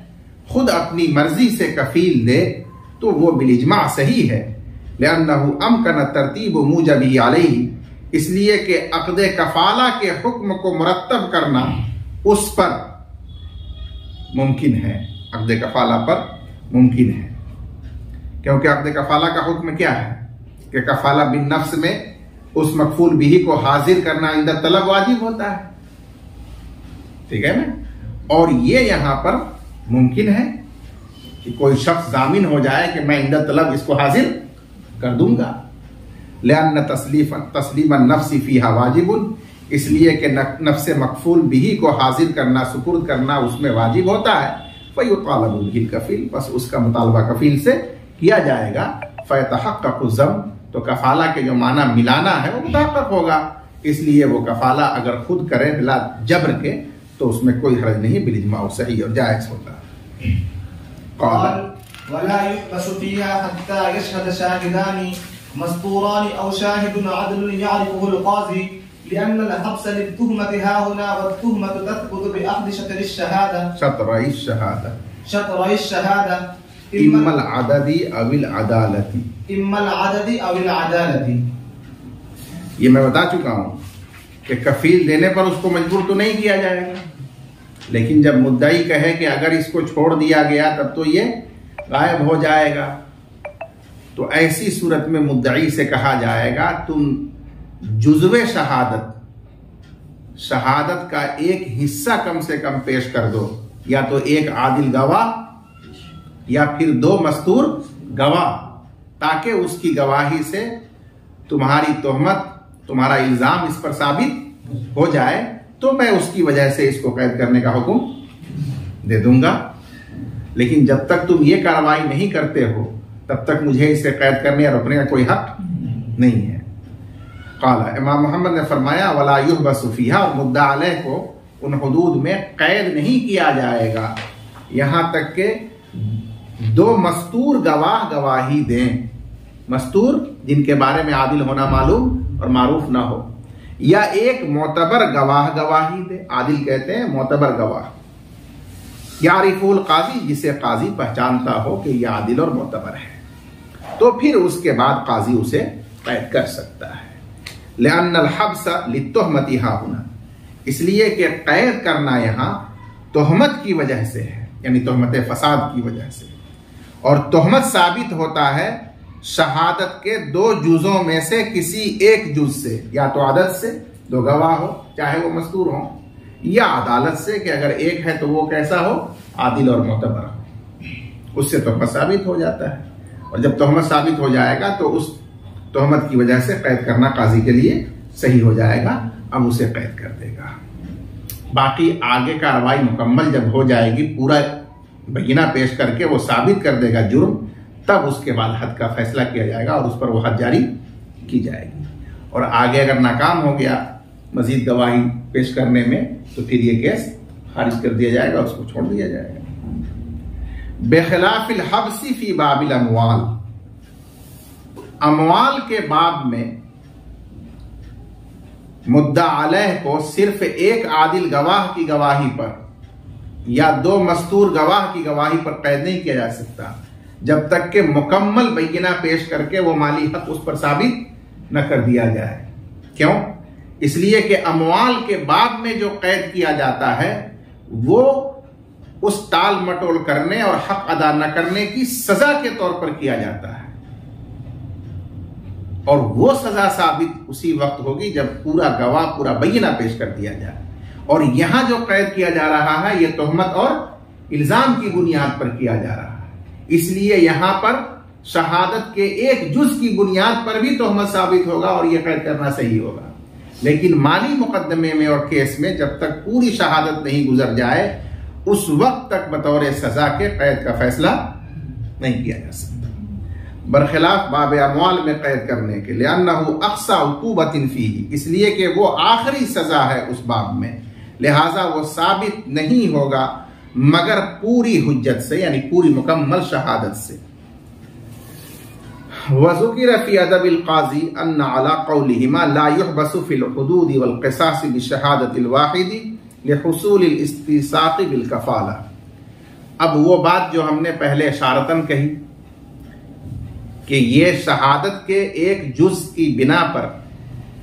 खुद अपनी मर्जी से कफील दे तो वो बिलिज्मा सही है, लिअन्नहु अमकन तरतीब मूजबी अलैहि, इसलिए कि अक़्दे कफाला के हुक्म को मुरत्तब करना उस पर मुमकिन है, अक़्दे कफाला पर मुमकिन है, क्योंकि अक़्दे कफाला का हुक्म क्या है कि कफाला बिन नफ्स में उस मकफूल बिही को हाजिर करना इंदा तलब वाजिब होता है, ठीक है ना। और ये यहां पर मुमकिन है कि कोई शख्स जामिन हो जाए कि मैं इंदा तलब इसको हाजिर कर दूंगा, लिअन्न तस्लीमन नफ्सी फीहा वाजिबुन, इसलिए कि नफ्स मकफूल बिही को हाजिर करना, सुपुर्द करना उसमें वाजिब होता है। फयुतालबु बिहिल कफील, बस उसका मुतालबा कफील से किया जाएगा। फयतहक्ककु ज़म, तो कफाला के जो माना मिलाना है वो मुतहक्कक होगा, इसलिए वो कफाला अगर खुद करे बिला जबर के तो उसमें कोई हर्ज नहीं, बिलिज्मा सही और जायज होगा। वला युक़बसु फ़ीहा हत्ता यशहद शाहिदानी मस्तूरानी औ शाहिदुन अदलुन यअरिफुहुल क़ाज़ी, लिअन्न अल-हब्स लित-तुहमति हाहुना वत-तुहमतु तथबुतु बिअख़्दि शतरि अश-शहादा इम्मल अददी अविल अदालती। ये मैं बता चुका हूं कि कफील देने पर उसको मजबूर तो नहीं किया जाएगा, लेकिन जब मुद्दाई कहे कि अगर इसको छोड़ दिया गया तब तो ये गायब हो जाएगा, तो ऐसी सूरत में मुद्दाई से कहा जाएगा तुम जुज़्वे शहादत का एक हिस्सा कम से कम पेश कर दो, या तो एक आदिल गवाह या फिर दो मस्तूर गवाह, ताकि उसकी गवाही से तुम्हारी तोहमत, तुम्हारा इल्जाम इस पर साबित हो जाए, तो मैं उसकी वजह से इसको कैद करने का हुक्म दे दूंगा। लेकिन जब तक तुम ये कार्रवाई नहीं करते हो तब तक मुझे इसे कैद करने या रोकने का कोई हक नहीं है। क़ाला, इमाम मोहम्मद ने फरमाया वला युहबसु फ़ीहा, और मुद्दा अलैह को उन हुदूद में कैद नहीं किया जाएगा यहां तक के दो मस्तूर गवाह गवाही दें, मस्तूर जिनके बारे में आदिल होना मालूम और मारूफ ना हो, या एक मोतबर गवाह गवाही दे, आदिल कहते हैं मोतबर गवाह, यारिफुल काजी, जिसे काजी पहचानता हो कि यह आदिल और मोतबर है, तो फिर उसके बाद काजी उसे कैद कर सकता है। लिअन्नल हब्स लित्तुहमति हाहुना, इसलिए कि कैद करना यहाँ तोहमत की वजह से है, यानी तोहमत फसाद की वजह से। और तोहमत साबित होता है शहादत के दो जुजों में से किसी एक जुज से, या तो आदत से, दो गवाह हो चाहे वो मस्तूर हो, या अदालत से कि अगर एक है तो वो कैसा हो, आदिल और मोतबर हो, उससे तोहमत साबित हो जाता है। और जब तोहमत साबित हो जाएगा तो उस तोहमत की वजह से कैद करना काजी के लिए सही हो जाएगा, अब उसे कैद कर देगा। बाकी आगे कार्रवाई मुकम्मल जब हो जाएगी, पूरा बयना पेश करके वो साबित कर देगा जुर्म, तब उसके बाद हद का फैसला किया जाएगा और उस पर वो हद जारी की जाएगी। और आगे अगर नाकाम हो गया मजीद गवाही पेश करने में तो फिर ये केस खारिज कर दिया जाएगा, उसको छोड़ दिया जाएगा। बेखिलाफिल हब्सी फी बाबिल अमवाल, अमवाल के बाब में मुद्दा अलैह को सिर्फ एक आदिल गवाह की गवाही पर या दो मस्तूर गवाह की गवाही पर कैद नहीं किया जा सकता जब तक कि मुकम्मल बय्यिना पेश करके वो माली हक उस पर साबित न कर दिया जाए। क्यों? इसलिए कि अमवाल के बाब में जो कैद किया जाता है वो उस टाल मटोल करने और हक अदा न करने की सजा के तौर पर किया जाता है, और वो सजा साबित उसी वक्त होगी जब पूरा गवाह पूरा बय्यिना पेश कर दिया जाए। और यहां जो कैद किया जा रहा है यह तोहमत और इल्जाम की बुनियाद पर किया जा रहा है, इसलिए यहां पर शहादत के एक जुज की बुनियाद पर भी तोहमत साबित होगा और यह कैद करना सही होगा। लेकिन माली मुकदमे में और केस में जब तक पूरी शहादत नहीं गुजर जाए उस वक्त तक बतौर सजा के कैद का फैसला नहीं किया जा सकता, बरखिलाफ बाब अमवाल में कैद करने के। लिअन्नहु अक़सा उक़ूबतिन फ़ीही, इसलिए कि वो आखिरी सजा है उस बाब में, लिहाजा वो साबित नहीं होगा मगर पूरी हुज्जत से, यानी पूरी मुकम्मल शहादत से। वज़ुकिर फ़ी अदबिल क़ाज़ी अन्ना अला क़ौलिहिमा ला युहबसु फ़िल हुदूद वल क़िसास बिशहादतिल वाहिदी लिहुसूलिल इस्तिसाक़ बिल कफ़ाला। अब वो बात जो हमने पहले इशारतन कही कि ये शहादत के एक जुज की बिना पर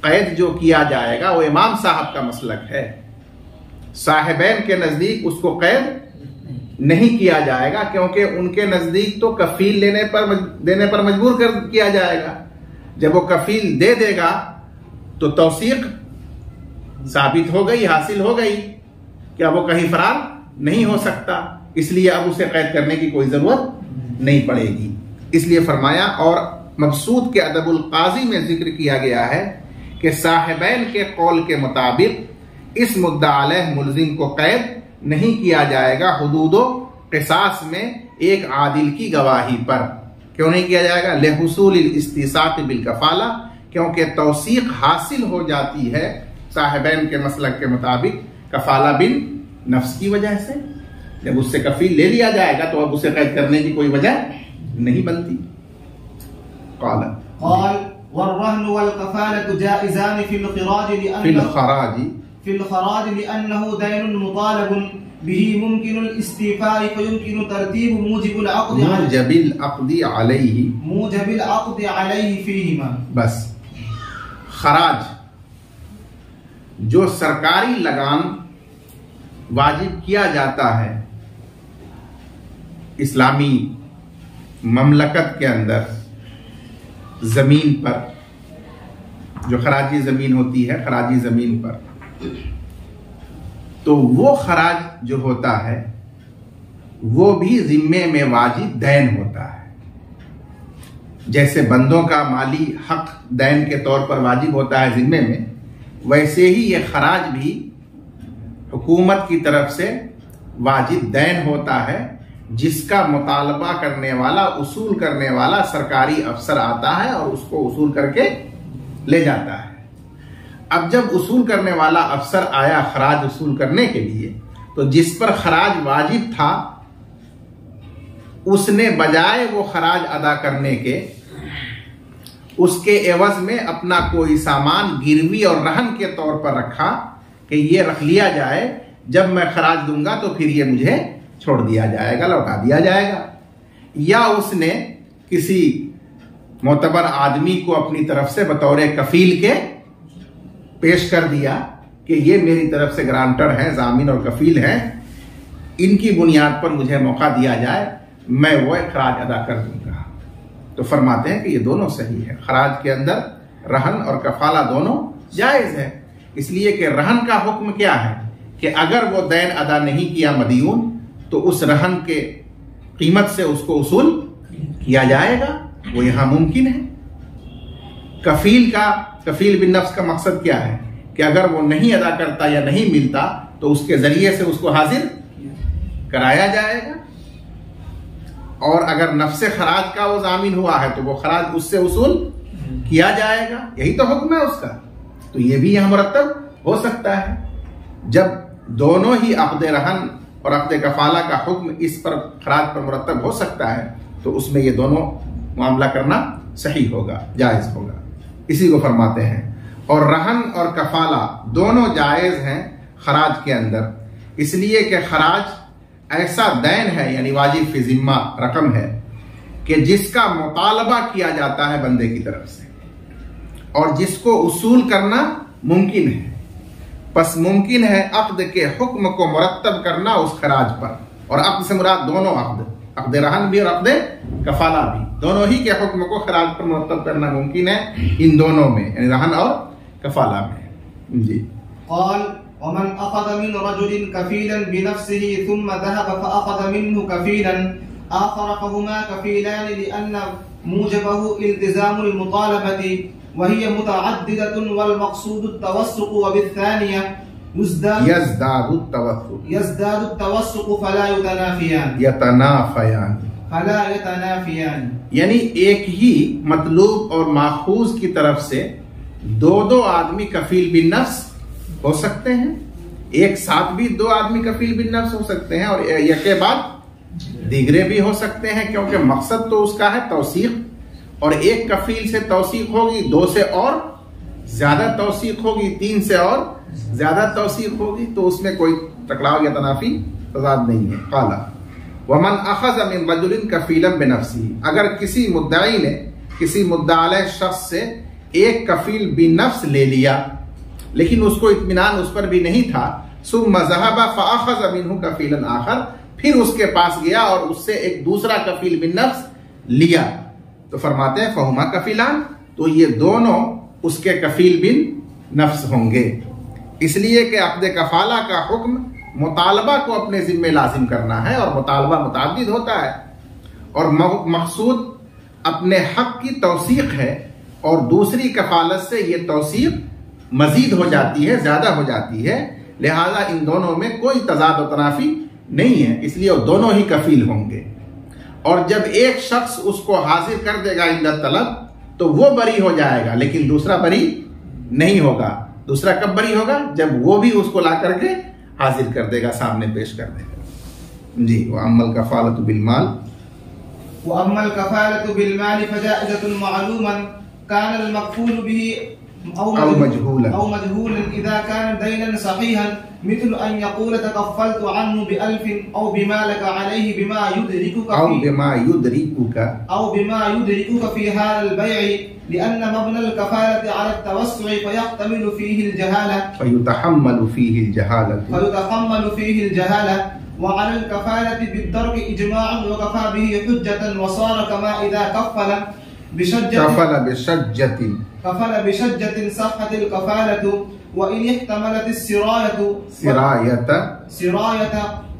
कैद जो किया जाएगा वो इमाम साहब का मसलक है, साहिबैन के नजदीक उसको कैद नहीं किया जाएगा क्योंकि उनके नजदीक तो कफील देने पर मजबूर कर किया जाएगा। जब वो कफील दे देगा तो तौसीक साबित हो गई, हासिल हो गई कि अब वो कहीं फरार नहीं हो सकता, इसलिए अब उसे कैद करने की कोई जरूरत नहीं पड़ेगी। इसलिए फरमाया, और मबसूद के अदबुल काजी में जिक्र किया गया है कि साहिबैन के कौल के मुताबिक इस मुद्दा अलैह मुल्जिम को कैद नहीं किया जाएगा हुदूदो क़िसास में एक आदिल की गवाही पर। क्यों नहीं किया जाएगा? लिहुसूलिल इस्तिसाक़ बिल कफ़ाला, क्योंकि तौसीक हासिल हो जाती है साहिबैन के मसलक के मुताबिक कफ़ाला बिन नफ्स की वजह से। जब उससे कफील ले लिया जाएगा तो अब उसे कैद करने की कोई वजह नहीं बनती। फिल खराज लिअन्नहु दैन मुतालबुन बिही मुमकिनुल इस्तीफा'i फयुमकिनु तरतीब मूजिबिल अक़्द अलैहि फीहिमा। बस खराज जो सरकारी लगान वाजिब किया जाता है इस्लामी ममलकत के अंदर जमीन पर, जो खराजी जमीन होती है, खराजी जमीन पर, तो वो खराज जो होता है वो भी जिम्मे में वाजिब दैन होता है। जैसे बंदों का माली हक दैन के तौर पर वाजिब होता है जिम्मे में, वैसे ही ये खराज भी हुकूमत की तरफ से वाजिब दैन होता है, जिसका मुतालबा करने वाला, उसूल करने वाला सरकारी अफसर आता है और उसको उसूल करके ले जाता है। अब जब उसूल करने वाला अफसर आया खराज उसूल करने के लिए, तो जिस पर खराज वाजिब था उसने बजाय वो खराज अदा करने के उसके एवज में अपना कोई सामान गिरवी और रहन के तौर पर रखा कि ये रख लिया जाए, जब मैं खराज दूंगा तो फिर ये मुझे छोड़ दिया जाएगा, लौटा दिया जाएगा। या उसने किसी मोतबर आदमी को अपनी तरफ से बतौर कफील के पेश कर दिया कि ये मेरी तरफ से ग्रांटर हैं, जामीन और कफील हैं, इनकी बुनियाद पर मुझे मौका दिया जाए, मैं वो खराज अदा कर दूंगा। तो फरमाते हैं कि ये दोनों सही है। खराज के अंदर रहन और कफाला दोनों जायज है, इसलिए कि रहन का हुक्म क्या है कि अगर वो दैन अदा नहीं किया मदीन तो उस रहन के कीमत से उसको उसूल किया जाएगा, वो यहां मुमकिन है। कफील बिन नफ्स का मकसद क्या है कि अगर वो नहीं अदा करता या नहीं मिलता तो उसके जरिए से उसको हाजिर कराया जाएगा, और अगर नफ्से खराज का वो जामीन हुआ है तो वो खराज उससे उसूल किया जाएगा। यही तो हुक्म है उसका। तो ये भी यहां मुरत्तब हो सकता है। जब दोनों ही अक़्द रहन और अक़्द कफाला का हुक्म इस पर खराज पर मुरत्तब हो सकता है तो उसमें ये दोनों मामला करना सही होगा, जायज होगा। इसी को फरमाते हैं। और रहन और कफाला दोनों जायज हैं खराज के अंदर, इसलिए कि खराज ऐसा दैन है यानी वाजिब फी जिम्मा रकम है कि जिसका मुतालबा किया जाता है बंदे की तरफ से और जिसको उसूल करना मुमकिन है। बस मुमकिन है अक़्द के हुक्म को मुरत्तब करना उस खराज पर, और अक़्द से मुराद दोनों अक़्द रहन भी और अक़्द कफाला भी, दोनों ही के हुक्म को खराज पर मुरत्तब करना मुमकिन है इन दोनों में, यानी रहन और कफाला में। जी। क़ाल वमन अख़ज़ मिन रजुलिन कफ़ीलन बिनफ़्सिही थुम्मा ज़हब फ़अख़ज़ मिन्हु कफ़ीलन आख़र फ़हुमा कफ़ीलान लिअन्न मूजबहु इल्तिज़ामुल मुतालबति वहिय मुतअद्दिदतुन वल मक़सूदु तवस्सुक़ व बित्थानिया यज़दादु तवस्सुक़ फला यतनाफ़ियान, यानी एक ही मतलूब और माखूज की तरफ से दो आदमी कफील बिन नफ्स हो सकते हैं, एक साथ भी दो आदमी कफील बिन नफ्स हो सकते हैं, और एक के बाद दीगरे भी हो सकते हैं, क्योंकि मकसद तो उसका है तौसीक, और एक कफील से तौसीक होगी, दो से और ज्यादा तौसीक होगी, तीन से और ज्यादा तौसीक होगी, तो उसमें कोई टकराव या तनाफी तजाद नहीं है। काला वमन अख़ज़ मिन रजुलिन कफ़ीलन बिनफ़्सिही, अगर किसी मुद्दाई ने किसी मुद्दा अलैह शख्स से एक कफील बिनफ्स ले लिया लेकिन उसको इत्मीनान उस पर भी नहीं था, सुम्मा ज़हबा फ़अख़ज़ मिन्हु कफ़ीलन आख़र, फिर उसके पास गया और उससे एक दूसरा कफील बिनफ्स लिया, तो फरमाते हैं फ़हुमा कफ़ीलान, तो ये दोनों उसके कफील बिन नफ्स होंगे। इसलिए कि अक़्द कफाला का हुक्म मुतालबा को अपने जिम्मे लाजिम करना है, और मुतालबा मुताद्दिद होता है, और मकसूद अपने हक की तौसीक है, और दूसरी कफालत से ये तौसीक मजीद हो जाती है, ज्यादा हो जाती है, लिहाजा इन दोनों में कोई तजाद व तनाफी नहीं है, इसलिए वो दोनों ही कफील होंगे। और जब एक शख्स उसको हाजिर कर देगा इंदा तलब तो वो बरी हो जाएगा, लेकिन दूसरा बरी नहीं होगा। दूसरा कब बरी होगा? जब वो भी उसको ला करके हाजिर कर देगा, सामने पेश कर देगा। जी। व अम्मल कफ़ालतु बिल माल फजाइज़तुन मालूमन कान अल मक़फूल बिही औ मजहूलन इज़ा कान दैनन सहीहन मिथल अन यक़ूल तकफ़लतु अन्हु बिअल्फ़िन औ बिमा लक अलैहि बिमा युदरिकुका फ़ी हाल बै'i लिअन्न मबना अल-कफ़ालति अला अत-तवस्सु'i फ़यहतमिलु फ़ीहि अल-जहाला फ़युतहम्मलु फ़ीहि अल-जहाला व अला अल-कफ़ालति बिद-दर्क इजमाअन व कफ़ा बिही हुज्जतन व सार कमा इज़ा कफ़ल बिशज्जतिन सफ़हतिल कफ़ालतु व इन इह्तमलत सिरायत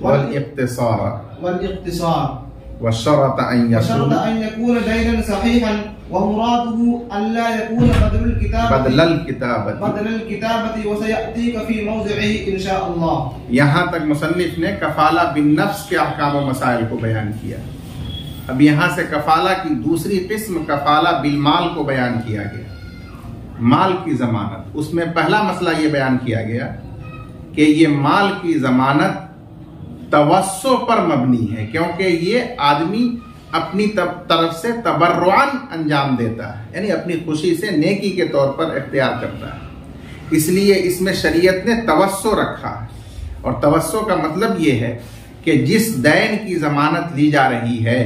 वल इक़्तिसार व शरत अन यकून दैनन सहीहन व मुरादुहु अल्ला यकून बदलल किताबती व सयअतीका फी मौज़िही इंशाअल्लाह। यहाँ तक मुसन्निफ ने कफ़ाला बिन नफ्स के अहकाम व मसाइल को बयान किया। अब यहाँ से कफ़ाला की दूसरी किस्म कफ़ाला बिल माल को बयान किया गया, माल की जमानत। उसमें पहला मसला ये बयान किया गया कि ये माल की जमानत तवस्सो पर मबनी है, क्योंकि ये आदमी अपनी तरफ से तबर्रुआन अंजाम देता है, यानी अपनी खुशी से नेकी के तौर पर इख्तियार करता है, इसलिए इसमें शरीयत ने तवस्सो रखा है। और तवस्सो का मतलब ये है कि जिस दैन की जमानत ली जा रही है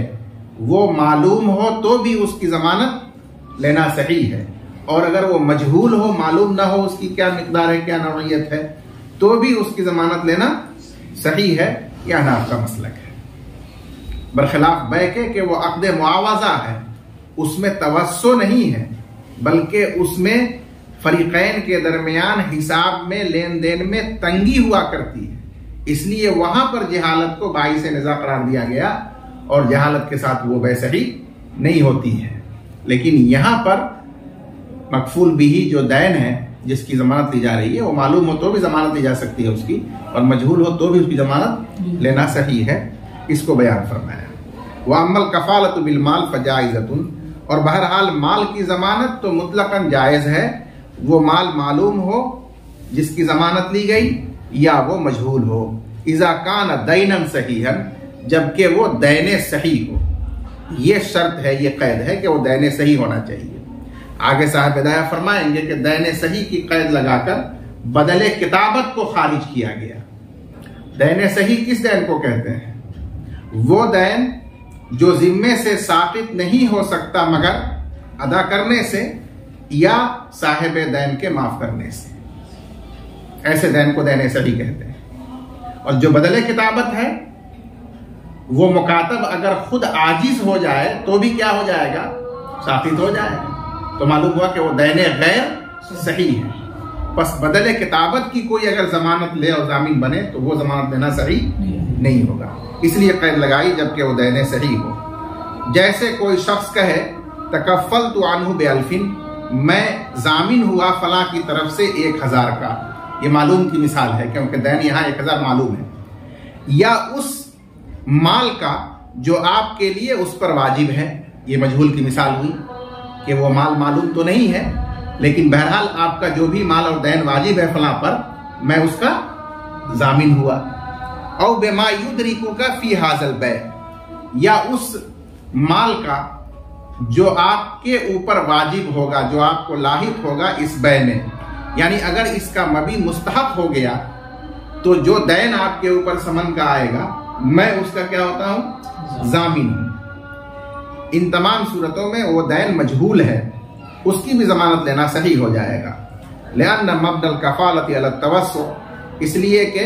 वो मालूम हो तो भी उसकी जमानत लेना सही है, और अगर वो मजहूल हो, मालूम ना हो उसकी क्या मिकदार है, क्या नौइयत है, तो भी उसकी जमानत लेना सही है। यह अहनाफ का मसलक है। बरखिलाफ बै के कि वो अक़्द मुआवजा है, उसमें तवस्सो नहीं है, बल्कि उसमें फरीक़ैन के दरमियान हिसाब में, लेन देन में तंगी हुआ करती है, इसलिए वहां पर जहालत को बाइस निज़ा करार दिया गया और जहालत के साथ वो बै सही नहीं होती है। लेकिन यहां पर मकफूल बिही जो दैन है, जिसकी जमानत ली जा रही है, वो मालूम हो तो भी जमानत ली जा सकती है उसकी, और मजहूल हो तो भी उसकी जमानत लेना सही है। इसको बयान फरमाया। वह अम्मल कफालत बिल माल फजाइज़तुन, और बहरहाल माल की जमानत तो मुतलकन जायज है, वो माल मालूम हो जिसकी जमानत ली गई, या वो मजहूल हो। इज़ा कान दैनन सहीहन, जबकि वो दैन सही हो। ये शर्त है, ये कैद है कि वो दैन सही होना चाहिए। आगे साहब हिदाया फरमाएंगे कि दैन सही की कैद लगाकर बदले किताबत को खारिज किया गया। दैन सही किस दैन को कहते हैं? वो दैन जो जिम्मे से साकित नहीं हो सकता मगर अदा करने से या साहिब दैन के माफ करने से, ऐसे दैन को दैन सही कहते हैं। और जो बदले किताबत है, वो मुकातब अगर खुद आजिज हो जाए तो भी क्या हो जाएगा? साकित हो जाएगा। तो मालूम हुआ कि वो दैन गैर सही है। बस बदले किताबत की कोई अगर जमानत ले और जामीन बने तो वो जमानत देना सही नहीं होगा, इसलिए कैद लगाई जबकि वो दैन सही हो। जैसे कोई शख्स कहे तकफ़्फ़लतु अन्हु बिअल्फिन, मैं जामीन हुआ फला की तरफ से 1000 का। ये मालूम की मिसाल है क्योंकि दैन यहाँ 1000 मालूम है। या उस माल का जो आपके लिए उस पर वाजिब है, ये मजहूल की मिसाल हुई कि वो माल मालूम तो नहीं है, लेकिन बहरहाल आपका जो भी माल और दैन वाजिब है फला पर, मैं उसका जामीन हुआ। औ बेमा युद्रिकु का फी हाज़ल बै, या उस माल का जो आपके ऊपर वाजिब होगा, जो आपको लाहिक होगा इस बै में, यानी अगर इसका मबी मुस्तहक हो गया तो जो दैन आपके ऊपर समन का आएगा, मैं उसका क्या होता हूं? जामीन हूं। इन तमाम सूरतों में वो दैन मजहूल है, उसकी भी जमानत लेना सही हो जाएगा। लिअन्न मबनल कफालत अला तवस्सु, इसलिए कि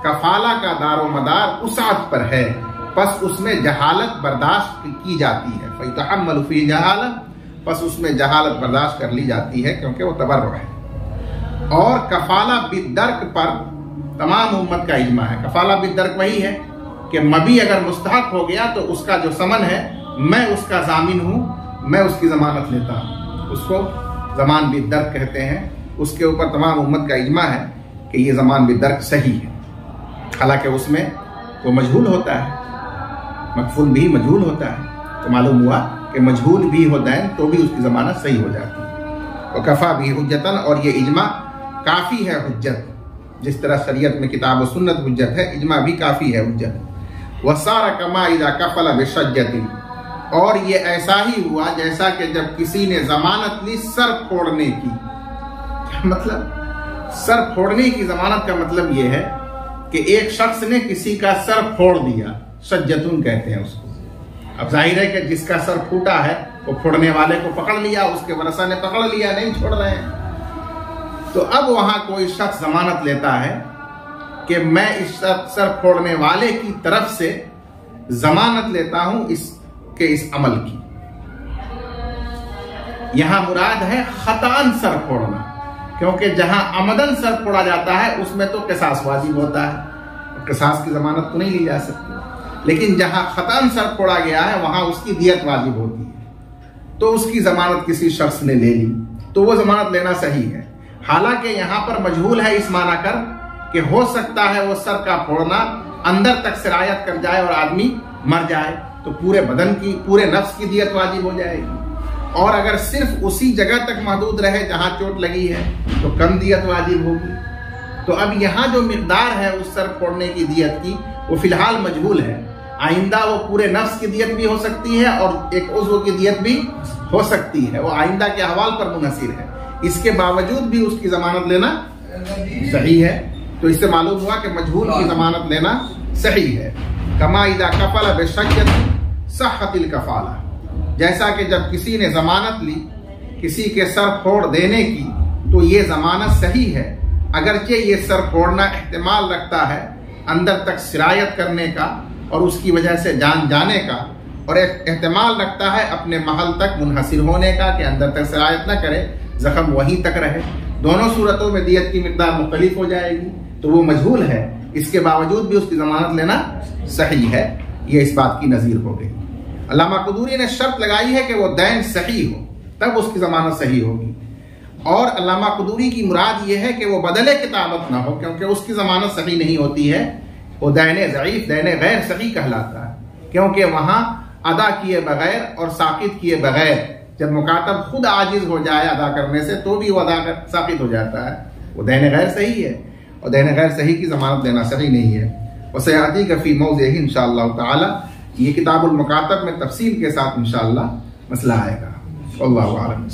कफाला का दारो मदार उसात पर है, बस उसमें जहालत बर्दाश्त की जाती है। फ़यतहम्मलु फ़ी जहालत, बस उसमें जहालत बर्दाश्त कर ली जाती है क्योंकि वो तबर्रुअ है। और कफाला बिद्दर्क पर तमाम उम्मत का इजमा है। कफाला बिद्दर्क वही है कि मबी अगर मुस्तहक हो गया तो उसका जो समन है, मैं उसका जामीन हूं, मैं उसकी जमानत लेता हूं, उसको जमान बिद्दर्क कहते हैं। उसके ऊपर तमाम उम्मत का इजमा है कि ये जमान बिद्दर्क सही है, हालांकि उसमें वो मजहूल होता है, मकफूल भी मजहूल होता है। तो मालूम हुआ कि मजहूल भी हो दैन तो भी उसकी जमानत सही हो जाती है। और कफा भी हुज्जतन, और ये इजमा काफी है हुज्जत। जिस तरह शरीयत में किताब और सुन्नत हुज्जत है, इजमा भी काफी है हुज्जत। वसारा कमा इदा कफल बिशज्जतिन, और ये ऐसा ही हुआ जैसा कि जब किसी ने जमानत ली सर फोड़ने की। क्या मतलब? सर फोड़ने की जमानत का मतलब ये है कि एक शख्स ने किसी का सर फोड़ दिया, सज्जतुन कहते हैं उसको। अब जाहिर है कि जिसका सर फूटा है वो फोड़ने वाले को पकड़ लिया, उसके वरसा ने पकड़ लिया, नहीं छोड़ रहे हैं। तो अब वहां कोई शख्स जमानत लेता है कि मैं इस सर फोड़ने वाले की तरफ से जमानत लेता हूं इस अमल की। यहां मुराद है खतान सर फोड़ना, क्योंकि जहां अमदन सर फोड़ा जाता है उसमें तो किसास वाजिब होता है, किसास की जमानत तो नहीं ली जा सकती। लेकिन जहां खतान सर फोड़ा गया है वहां उसकी दियत वाजिब होती है, तो उसकी जमानत किसी शख्स ने ले ली तो वो जमानत लेना सही है। हालांकि यहां पर मजहूल है इस माना कर कि हो सकता है वो सर का फोड़ना अंदर तक सिरायत कर जाए और आदमी मर जाए, तो पूरे बदन की, पूरे नफ्स की दियत वाजिब हो जाएगी। और अगर सिर्फ उसी जगह तक महदूद रहे जहां चोट लगी है तो कम दियत वाजिब होगी। तो अब यहां जो मिकदार है उस सर फोड़ने की दियत की, वो फिलहाल मजहूल है। आइंदा वो पूरे नफ्स की दियत भी हो सकती है और एक उज़्व की दियत भी हो सकती है, वो आइंदा के अहवाल पर मुनहसिर है। इसके बावजूद भी उसकी जमानत लेना सही है। तो इससे मालूम हुआ कि मजहूल की जमानत लेना सही है। कमा इदा कफल बिशज्जत सह्हतिल कफाला, जैसा कि जब किसी ने जमानत ली किसी के सर फोड़ देने की, तो ये जमानत सही है। अगरचे ये सर फोड़ना एहतिमाल रखता है अंदर तक सिरायत करने का और उसकी वजह से जान जाने का, और एक एहतिमाल रखता है अपने महल तक मुनहसिर होने का कि अंदर तक सिरायत न करे, जख्म वहीं तक रहे। दोनों सूरतों में दियत की मिकदार मुख्तलिफ हो जाएगी, तो वो मजहूल है। इसके बावजूद भी उसकी जमानत लेना सही है। ये इस बात की नजीर हो गई। अल्लामा कुदूरी ने शर्त लगाई है कि वो दैन सही हो, तब उसकी जमानत सही होगी। और अल्लामा कुदूरी की मुराद ये है कि वो बदले किताबत ना हो, क्योंकि उसकी जमानत सही नहीं होती है। वो दैन ज़ईफ, दैन गैर सही कहलाता है, क्योंकि वहां अदा किए बगैर और साकित किए बगैर, जब मुकातब खुद आजिज हो जाए अदा करने से तो भी वो साकित हो जाता है, वो दैन गैर सही है। और दैन गैर सही की जमानत लेना सही नहीं है। वसयाती कफ़ी मौज़िही इंशाअल्लाह ताला, ये किताबुल मुकातब में तफसील के साथ इंशाअल्लाह मसला आएगा। अल्लाहु आलम।